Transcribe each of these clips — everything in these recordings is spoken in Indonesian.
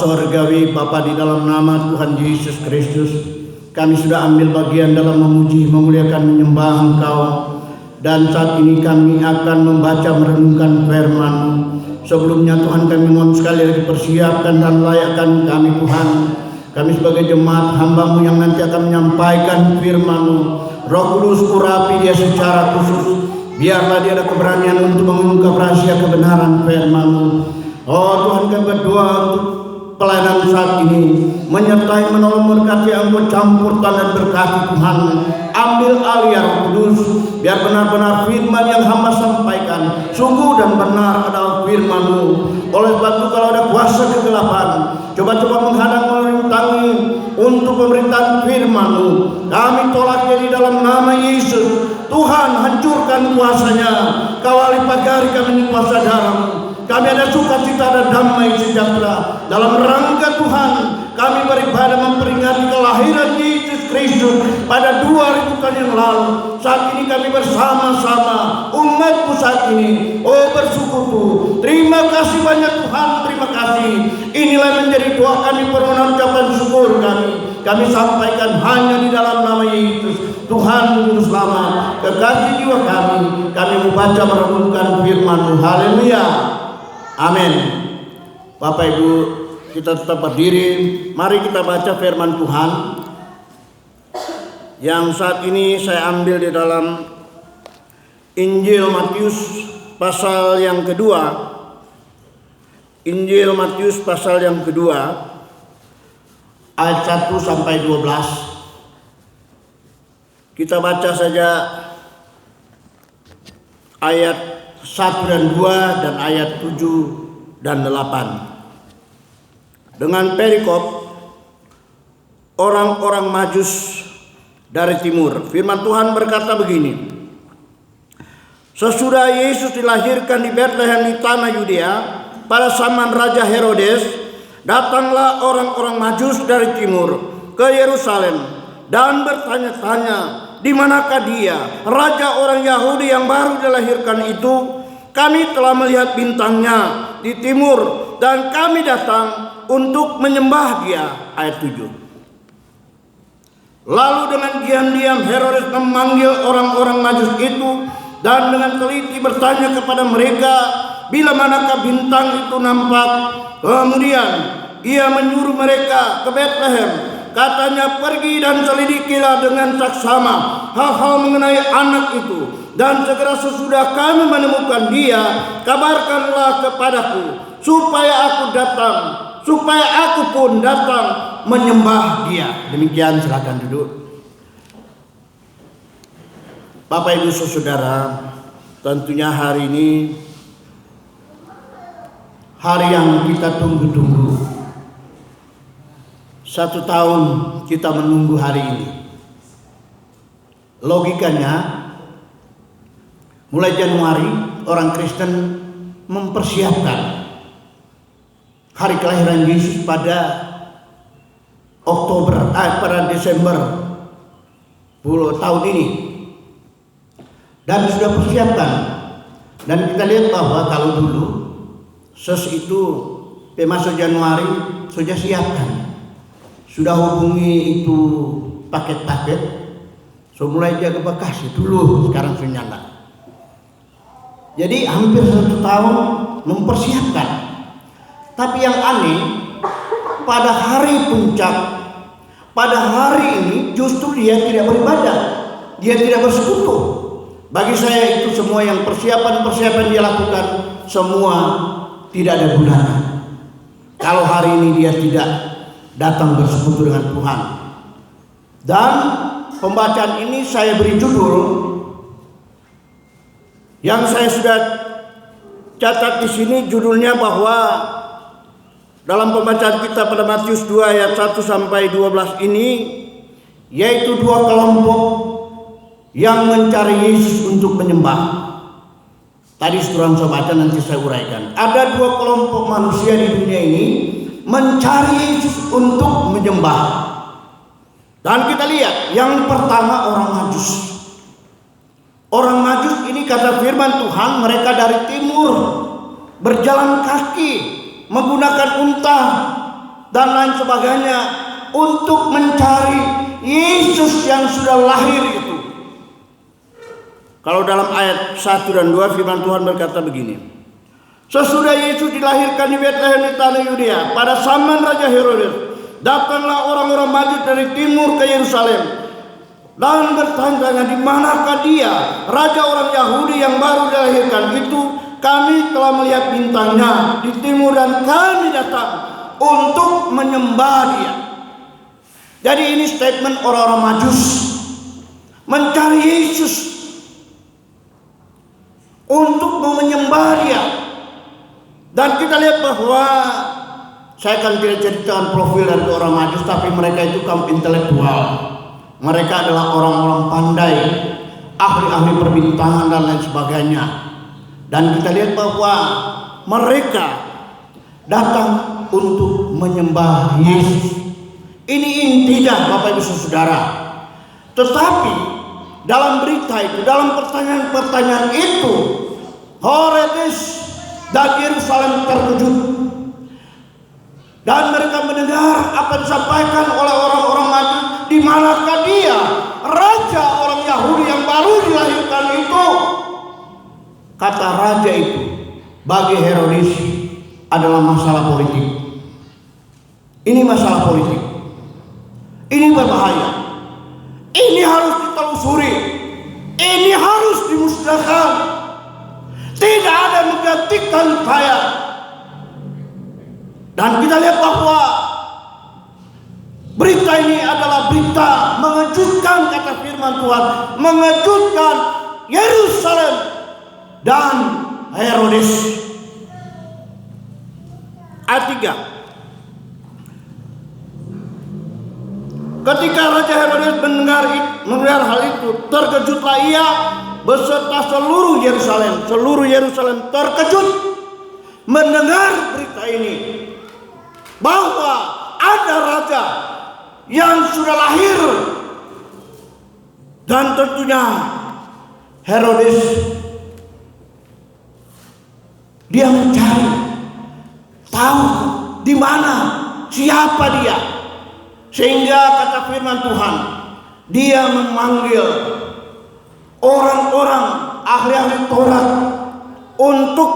sorgawi, Bapa, di dalam nama Tuhan Yesus Kristus, kami sudah ambil bagian dalam memuji, memuliakan, menyembah Engkau. Dan saat ini kami akan membaca merenungkan firman-Mu. Sebelumnya Tuhan, kami mohon sekali lagi persiapkan dan layakkan kami Tuhan. Kami sebagai jemaat hamba-Mu yang nanti akan menyampaikan firman-Mu. Roh Kudus, urapi dia secara khusus. Biarlah dia ada keberanian untuk mengungkap rahasia kebenaran firman-Mu. Oh Tuhan, kami berdoa untuk pelayanan saat ini, menyertai, menolong, memberkati, Engkau campur tangan berkati Tuhan. Ambil alih ya Roh Kudus, biar benar-benar firman yang hamba sampaikan sungguh dan benar adalah firman-Mu. Oleh sebab itu, kalau ada kuasa kegelapan coba-coba menghadang, merintangi untuk pemberitaan firman-Mu, kami tolak di dalam nama Yesus. Tuhan, hancurkan kuasanya. Kawali pagari kami ini kuasa darah-Mu. Kami ada sukacita, ada damai sejahtera. Dalam rangka Tuhan, kami beribadah memperingati kelahiran Yesus Kristus pada 2000 tahun yang lalu. Saat ini kami bersama-sama umat-Mu saat ini. Oh, bersekutu. Terima kasih banyak Tuhan, terima kasih. Inilah menjadi doa kami, permohonan ucapan syukur kami. Kami sampaikan hanya di dalam nama Yesus. Tuhan Juru Selamat, kekasih jiwa kami. Kami membaca merenungkan firman-Mu. Haleluya. Amin. Bapak Ibu, kita tetap berdiri. Mari kita baca firman Tuhan yang saat ini saya ambil di dalam Injil Matius pasal yang kedua. Injil Matius pasal yang kedua, ayat 1 sampai 12. Kita baca saja ayat 1 dan 2 dan ayat 7 dan 8. Dengan perikop orang-orang Majus dari timur. Firman Tuhan berkata begini. Sesudah Yesus dilahirkan di Betlehem di tanah Yudea pada zaman Raja Herodes, datanglah orang-orang Majus dari timur ke Yerusalem dan bertanya-tanya, di manakah dia, raja orang Yahudi yang baru dilahirkan itu? Kami telah melihat bintangnya di timur dan kami datang untuk menyembah dia. Ayat 7. Lalu dengan diam-diam Herodes memanggil orang-orang Majus itu dan dengan teliti bertanya kepada mereka, bila manakah bintang itu nampak. Kemudian ia menyuruh mereka ke Betlehem. Katanya, pergi dan selidikilah dengan saksama hal-hal mengenai anak itu. Dan segera sesudah kami menemukan dia, kabarkanlah kepadaku, supaya aku pun datang menyembah dia. Demikian, silakan duduk. Bapak Ibu Saudara, tentunya hari ini hari yang kita tunggu-tunggu. 1 tahun kita menunggu hari ini. Logikanya, mulai Januari orang Kristen mempersiapkan hari kelahiran Yesus pada pada Desember tahun ini. Dan sudah persiapkan. Dan kita lihat bahwa kalau dulu itu masuk Januari sudah siapkan. Sudah hubungi itu paket-paket. Mulai dia ke Bekasi dulu, sekarang Sunyana. Jadi hampir 1 tahun mempersiapkan. Tapi yang aneh, pada hari puncak, pada hari ini justru dia tidak beribadah, dia tidak bersekutu. Bagi saya itu semua yang persiapan dia lakukan, semua tidak ada gunanya kalau hari ini dia tidak datang bersekutu dengan Tuhan. Dan pembacaan ini saya beri judul yang saya sudah catat di sini, judulnya bahwa dalam pembacaan kita pada Matius 2 ayat 1 sampai 12 ini, yaitu 2 kelompok yang mencari Yesus untuk menyembah. Tadi sekurang saya baca, nanti saya uraikan. Ada 2 kelompok manusia di dunia ini mencari Yesus untuk menyembah. Dan kita lihat, yang pertama orang Majus. Orang Majus ini kata firman Tuhan, mereka dari timur, berjalan kaki, menggunakan unta, dan lain sebagainya untuk mencari Yesus yang sudah lahir itu. Kalau dalam ayat 1 dan 2 firman Tuhan berkata begini. Sesudah Yesus dilahirkan di Betlehem di tanah Yudea pada zaman Raja Herodes, datanglah orang-orang Majus dari timur ke Yerusalem dan bertanya, di manakah dia, raja orang Yahudi yang baru dilahirkan itu? Kami telah melihat bintangnya di timur dan kami datang untuk menyembah dia. Jadi ini statement orang-orang Majus mencari Yesus untuk menyembah dia. Dan kita lihat bahwa saya akan tidak ceritakan profil dari orang Majus, tapi mereka itu kaum intelektual. Mereka adalah orang-orang pandai, ahli-ahli perbintangan dan lain sebagainya. Dan kita lihat bahwa mereka datang untuk menyembah Yesus. Ini intinya Bapak Ibu Saudara. Tetapi dalam berita itu, dalam pertanyaan-pertanyaan itu, Herodes dan Yerusalem terkejut. Dan mereka mendengar apa yang disampaikan oleh orang-orang Majus. Di manakah dia, raja orang Yahudi yang baru dilahirkan itu? Kata raja itu bagi Herodes adalah masalah politik. Ini masalah politik. Ini berbahaya. Ini harus ditelusuri. Ini harus dimusnahkan. Tidak ada yang menggantikan saya. Dan kita lihat bahwa berita ini adalah berita mengejutkan, kata firman Tuhan, mengejutkan Yerusalem dan Herodes. Ayat 3. Ketika Raja Herodes mendengar hal itu, terkejutlah ia beserta seluruh Yerusalem. Seluruh Yerusalem terkejut mendengar berita ini, bahwa ada raja yang sudah lahir. Dan tentunya Herodes, dia mencari tahu di mana, siapa dia. Sehingga kata firman Tuhan, dia memanggil orang-orang ahli-ahli Taurat untuk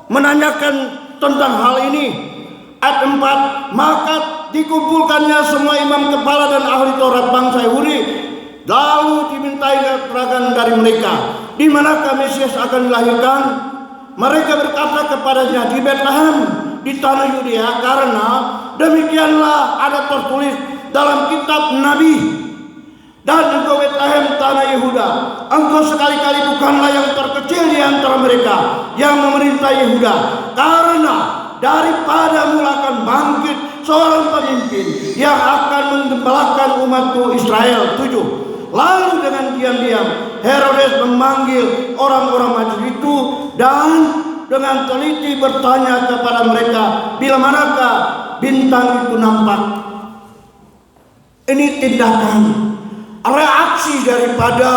menanyakan tentang hal ini. Ayat 4, maka dikumpulkannya semua imam kepala dan ahli Taurat bangsa Yahudi, lalu dimintai keterangan dari mereka, di manakah Mesias akan dilahirkan? Mereka berkata kepadanya, di Betlehem di tanah Yudea, karena demikianlah ada tertulis dalam kitab Nabi. Dan engkau Betlehem tanah Yehuda, engkau sekali-kali bukanlah yang terkecil di antara mereka yang memerintah Yehuda, karena daripada mula akan bangkit seorang pemimpin yang akan menggembalakan umatku Israel. 7. Lalu dengan diam-diam Herodes memanggil orang-orang Majus itu dan dengan teliti bertanya kepada mereka, bila manakah bintang itu nampak. Ini tindakan reaksi daripada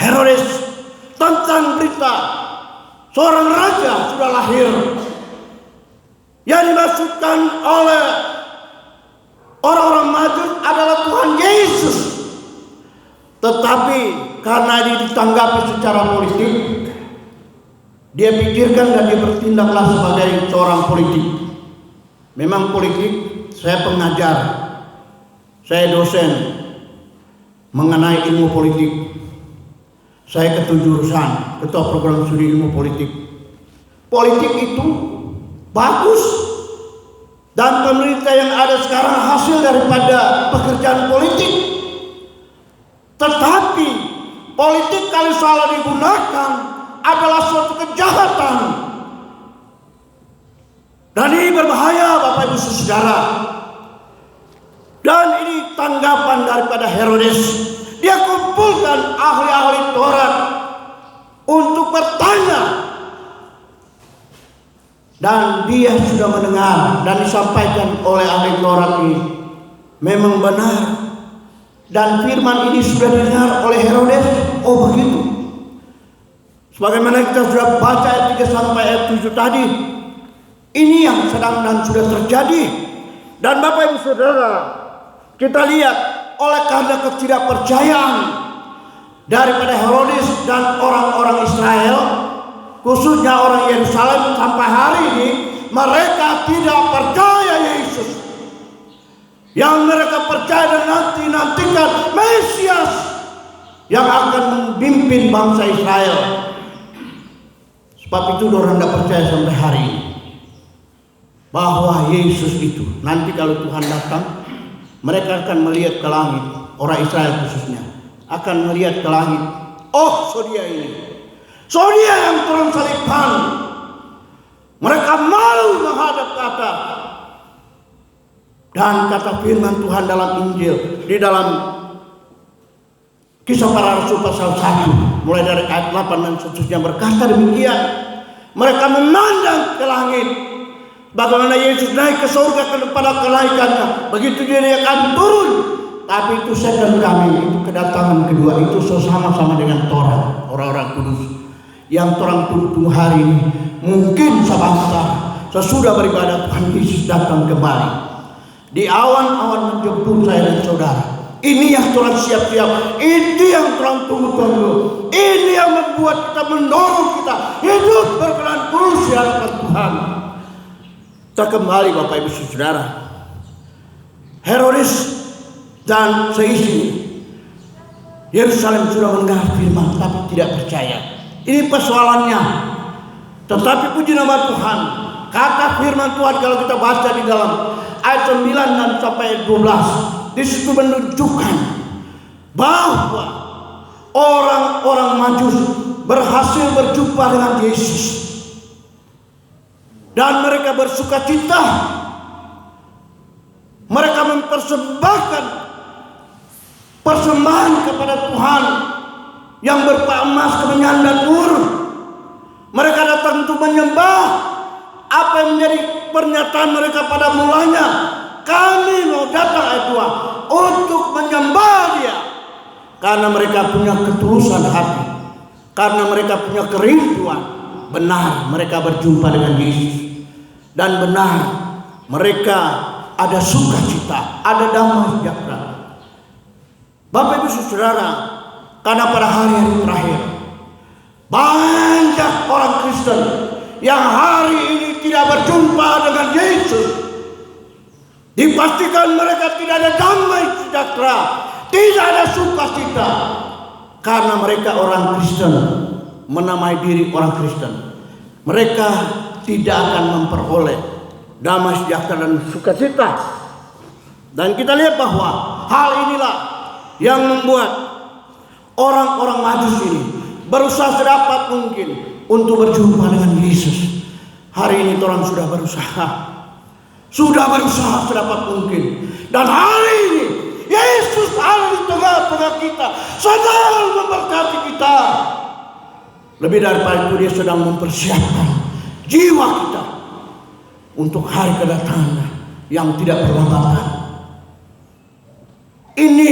Herodes tentang berita seorang raja sudah lahir. Yang dimaksudkan oleh orang-orang Majus adalah Tuhan Yesus. Tetapi karena dia ditanggapi secara politik, dia pikirkan dan dia bertindaklah sebagai seorang politik. Memang politik, saya pengajar, saya dosen mengenai ilmu politik. Saya ketua jurusan, ketua program studi ilmu politik. Politik itu bagus, dan pemerintah yang ada sekarang hasil daripada pekerjaan politik. Tetapi politik kalau salah digunakan adalah suatu kejahatan, dan ini berbahaya Bapak Ibu Saudara. Dan ini tanggapan daripada Herodes. Dia kumpulkan ahli-ahli Taurat untuk bertanya, dan dia sudah mendengar dan disampaikan oleh ahli Taurat ini memang benar, dan firman ini sudah didengar oleh Herodes. Oh begitu. Sebagaimana kita sudah baca ayat 3 sampai ayat 7 tadi, Ini yang sedang dan sudah terjadi. Dan Bapak Ibu Saudara, kita lihat oleh karena ketidakpercayaan daripada Herodes dan orang-orang Israel, khususnya orang Yerusalem, sampai hari ini mereka tidak percaya Yesus. Yang mereka percaya dan nantikan Mesias yang akan memimpin bangsa Israel. Sebab itu orang tidak percaya sampai hari ini bahwa Yesus itu nanti kalau Tuhan datang, mereka akan melihat ke langit. Orang Israel khususnya akan melihat ke langit. Oh, so dia ini, so dia yang turun salibkan. Mereka malu menghadap ke atas. Dan kata firman Tuhan dalam Injil, di dalam Kisah Para Rasul pasal 1 mulai dari ayat 8 dan seterusnya berkata demikian. Mereka memandang ke langit, bagaimana Yesus naik ke surga kepada kenaikannya, begitu dia akan turun. Tapi itu second coming, itu kedatangan kedua, itu sama-sama dengan Torah, orang-orang kudus yang orang tunggu hari ini. Mungkin sebangsa sesudah beribadah Tuhan Yesus datang kembali di awan-awan menjemput saya dan saudara. Ini yang Tuhan siap-siap, ini yang Tuhan tunggu-tunggu, ini yang membuat kita, mendorong kita hidup berkenan kudus di hadapan Tuhan. Kita kembali Bapak Ibu Saudara, Herodes dan seisi Yerusalem sudah mendengar firman tapi tidak percaya. Ini persoalannya. Tetapi puji nama Tuhan, kata firman Tuhan kalau kita baca di dalam ayat 9 dan sampai 12, di situ menunjukkan bahwa orang-orang Majus berhasil berjumpa dengan Yesus dan mereka bersukacita. Mereka mempersembahkan persembahan kepada Tuhan yang berupa emas, kemenyan dan mur. Mereka datang untuk menyembah. Apa yang menjadi pernyataan mereka pada mulanya? Kami mau datang, ayat 2, untuk menyembah Dia. Karena mereka punya ketulusan hati, karena mereka punya kerinduan. Benar mereka berjumpa dengan Yesus, dan benar mereka ada sukacita, ada damai sejahtera. Bapak Ibu Saudara, karena pada hari-hari terakhir banyak orang Kristen yang hari ini tidak berjumpa dengan Yesus. Dipastikan mereka tidak ada damai sejahtera, tidak ada sukacita, karena mereka orang Kristen, menamai diri orang Kristen. Mereka tidak akan memperoleh damai sejahtera dan sukacita. Dan kita lihat bahwa hal inilah yang membuat orang-orang Majus ini berusaha sedapat mungkin untuk berjumpa dengan Yesus. Hari ini orang sudah berusaha sedapat mungkin. Dan hari ini Yesus ada di tengah-tengah kita, sedang memberkati kita. Lebih daripada itu, Dia sedang mempersiapkan jiwa kita untuk hari kedatangannya yang tidak berlambatan. Ini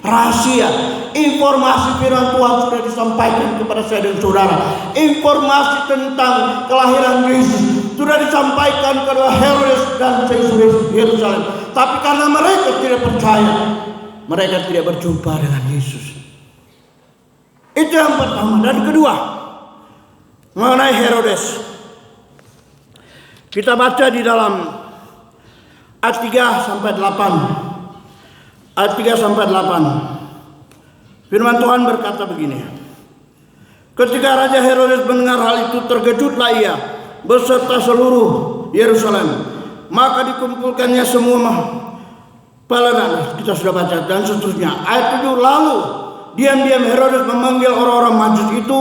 rahasia. Informasi firman Tuhan sudah disampaikan kepada saya dan saudara. Informasi tentang kelahiran Yesus sudah disampaikan kepada Herodes dan seisi Yerusalem. Tapi karena mereka tidak percaya, mereka tidak berjumpa dengan Yesus. Itu yang pertama. Dan kedua, mengenai Herodes, kita baca di dalam ayat 3 sampai 8. Ayat 3 sampai 8. Firman Tuhan berkata begini. Ketika Raja Herodes mendengar hal itu, terkejutlah ia beserta seluruh Yerusalem. Maka dikumpulkannya semua pelayan. Kita sudah baca dan seterusnya. Ayat 7, lalu diam-diam Herodes memanggil orang-orang Majus itu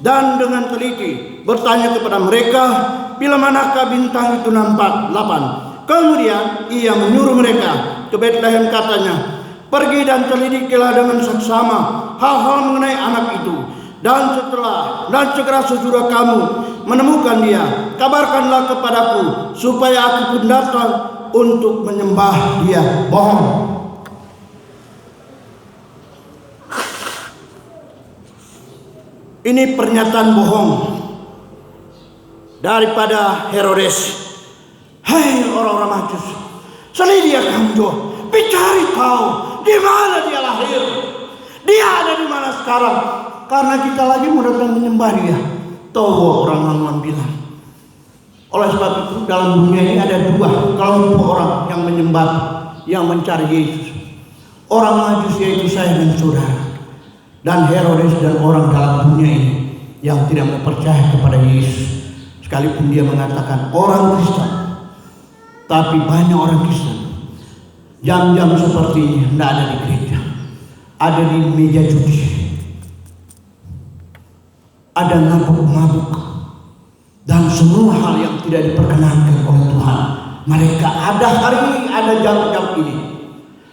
dan dengan teliti bertanya kepada mereka, bila manakah bintang itu nampak? 8. Kemudian ia menyuruh mereka ke Betlehem, katanya, pergi dan selidikilah dengan seksama hal-hal mengenai anak itu. Dan segera sesudah kamu menemukan dia, kabarkanlah kepadaku supaya aku pun datang untuk menyembah dia. Bohong. Ini pernyataan bohong. daripada Herodes. Hai orang-orang Majus, selidikan jo, cari tahu di mana dia lahir, dia ada di mana sekarang, karena kita lagi mau datang menyembah dia. Tahu orang bilang. Oleh sebab itu dalam dunia ini ada dua kelompok orang yang menyembah, yang mencari Yesus. Orang Majus yaitu saya dan saudara, dan Herodes dan orang dalam dunia ini yang tidak mau percaya kepada Yesus. Sekalipun dia mengatakan orang Kristen, tapi banyak orang Kristen jam-jam seperti ini tidak ada di gereja, ada di meja judi, ada mabuk-mabuk, dan semua hal yang tidak diperkenankan oleh Tuhan. Mereka ada hari ini, ada jam-jam ini,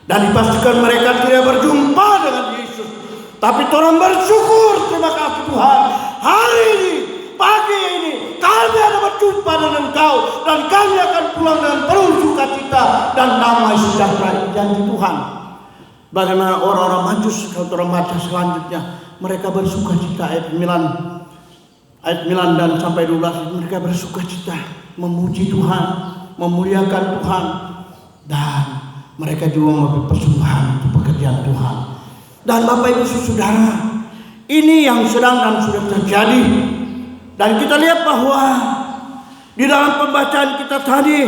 dan dipastikan mereka tidak berjumpa dengan Yesus. Tapi orang bersyukur, terima kasih Tuhan, hari ini, pagi ini kami ada berjumpa dengan Engkau, dan kami akan pulang dengan penuh sukacita dan damai sejahtera. Janji Tuhan. Bagaimana orang-orang Majus, kalau orang baca selanjutnya, mereka bersukacita. Ayat 9 dan sampai 12 mereka bersukacita, memuji Tuhan, memuliakan Tuhan, dan mereka juga memberi persembahan untuk pekerjaan Tuhan. Dan Bapak Ibu Saudara, ini yang sedang dan sudah terjadi. Dan kita lihat bahwa di dalam pembacaan kita tadi,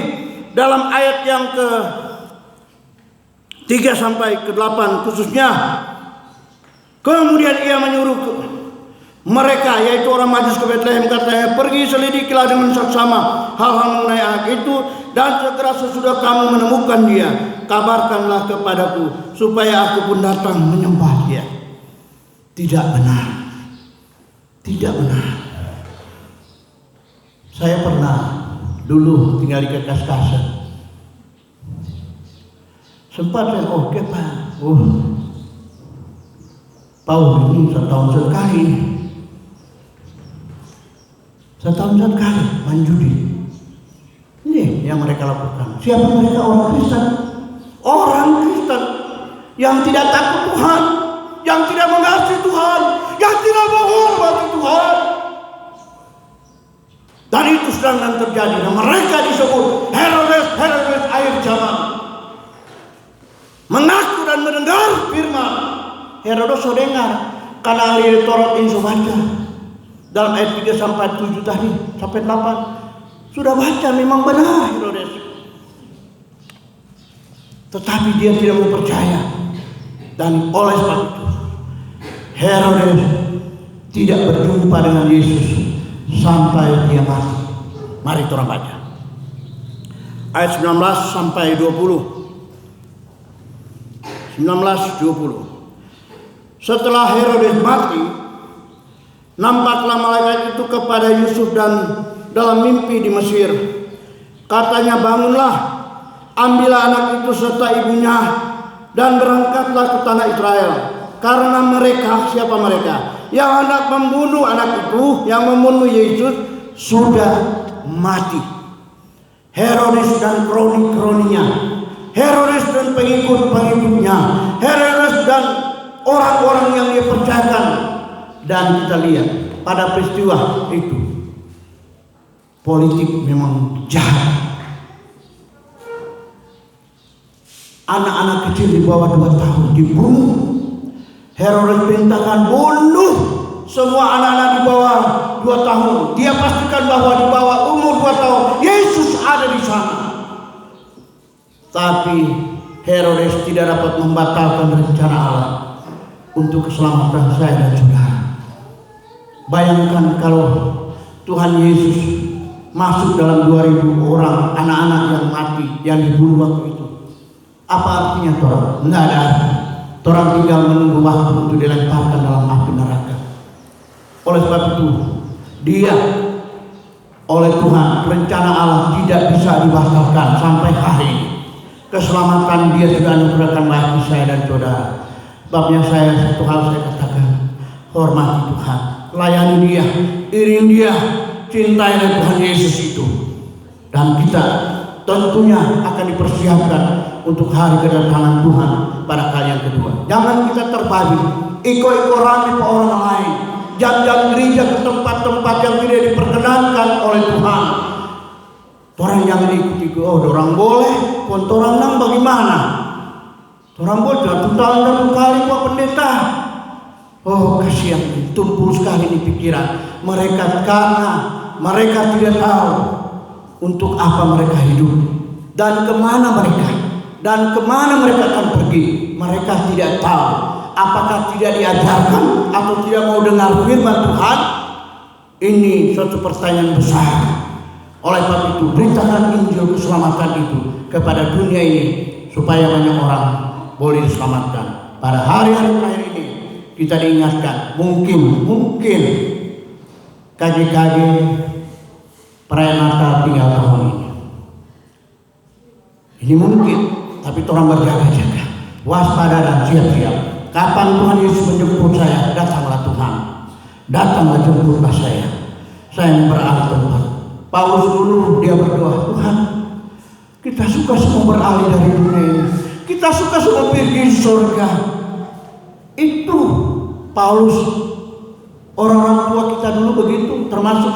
dalam ayat yang ke-3 sampai ke-8 khususnya, kemudian ia menyuruh mereka, yaitu orang Majus ke Betlehem, katanya, pergi selidikilah dengan saksama hal-hal mengenai anak itu, dan segera sesudah kamu menemukan dia, kabarkanlah kepadaku supaya aku pun datang menyembah dia. Tidak benar, tidak benar. Saya pernah dulu tinggal di Kaskasa. Sempat saya oke Pak, tahun ini setahun sekali. Setahun sekali main judi. Ini yang mereka lakukan. Siapa mereka? Orang Kristen. Orang Kristen yang tidak takut Tuhan, yang tidak mengasihi Tuhan, yang tidak menghormati Tuhan. Dan itu sedang terjadi. Dan mereka disebut Herodes akhir zaman. Mengaku dan mendengar firman. Herodes sudah dengar karena ahli Taurat ini sudah baca. Dalam ayat 3 sampai 7 tadi, sampai 8 sudah baca, memang benar Herodes. Tetapi dia tidak mau percaya. Dan oleh sebab itu Herodes tidak berjumpa dengan Yesus sampai dia mati. Mari kita baca ayat 19 sampai 20. 19-20. Setelah Herodes mati, nampaklah malaikat itu kepada Yusuf dan dalam mimpi di Mesir. Katanya, bangunlah, ambillah anak itu serta ibunya dan berangkatlah ke tanah Israel. Karena mereka, siapa mereka? Yang hendak membunuh anak itu, yang membunuh Yesus, sudah mati. Herodes dan kroni-kroninya, Herodes dan pengikut-pengikutnya, Herodes dan orang-orang yang dia percayakan. Dan kita lihat pada peristiwa itu, politik memang jahat. Anak-anak kecil di bawah 2 tahun dibunuh. Herodes perintahkan bunuh semua anak-anak di bawah 2 tahun. Dia pastikan bahwa di bawah umur 2 tahun Yesus ada di sana. Tapi Herodes tidak dapat membatalkan rencana Allah untuk keselamatan saya dan saudara. Bayangkan kalau Tuhan Yesus masuk dalam 2000 orang anak-anak yang mati, yang dibunuh waktu itu. Apa artinya Torah? Enggak ada arti. Torah tinggal menunggu waktu untuk dilemparkan dalam api neraka. Oleh sebab itu, dia oleh Tuhan, rencana Allah tidak bisa dibatalkan sampai hari ini. Keselamatan dia sudah anugerahkan bagi saya dan saudara. Sebabnya saya satu hal saya katakan, hormati Tuhan, layani dia, iring dia, cintai Tuhan Yesus itu. Dan kita tentunya akan dipersiapkan untuk hari kedatangan Tuhan pada kali yang kedua. Jangan kita terbalik, ikut-ikut rame ke orang lain. jam-jam gereja ke tempat-tempat yang tidak diperkenankan oleh Tuhan. Orang yang ikuti, oh orang boleh, pun orang nang bagaimana? Orang boleh 1 tahun 1 kali Pak Pendeta. Oh kasihan, tumpul sekali di pikiran mereka karena mereka tidak tahu untuk apa mereka hidup dan kemana mereka akan pergi. Mereka tidak tahu. Apakah tidak diajarkan atau tidak mau dengar firman Tuhan? Ini suatu pertanyaan besar. Oleh sebab itu, beritakan Injil keselamatan itu kepada dunia ini supaya banyak orang boleh diselamatkan. Pada hari-hari terakhir ini kita diingatkan, mungkin KJKJ perayaan Natal tinggal tahun ini. Ini mungkin, tapi orang berjaga-jaga, waspada dan siap-siap. Kapan Tuhan Yesus menjemput saya, datanglah Tuhan, datanglah jemputlah saya. Saya beralih tempat. Paulus dulu dia berdoa, Tuhan, kita suka semua beralih dari dunia ini. Kita suka semua pergi di surga. Itu Paulus, orang-orang tua kita dulu begitu, termasuk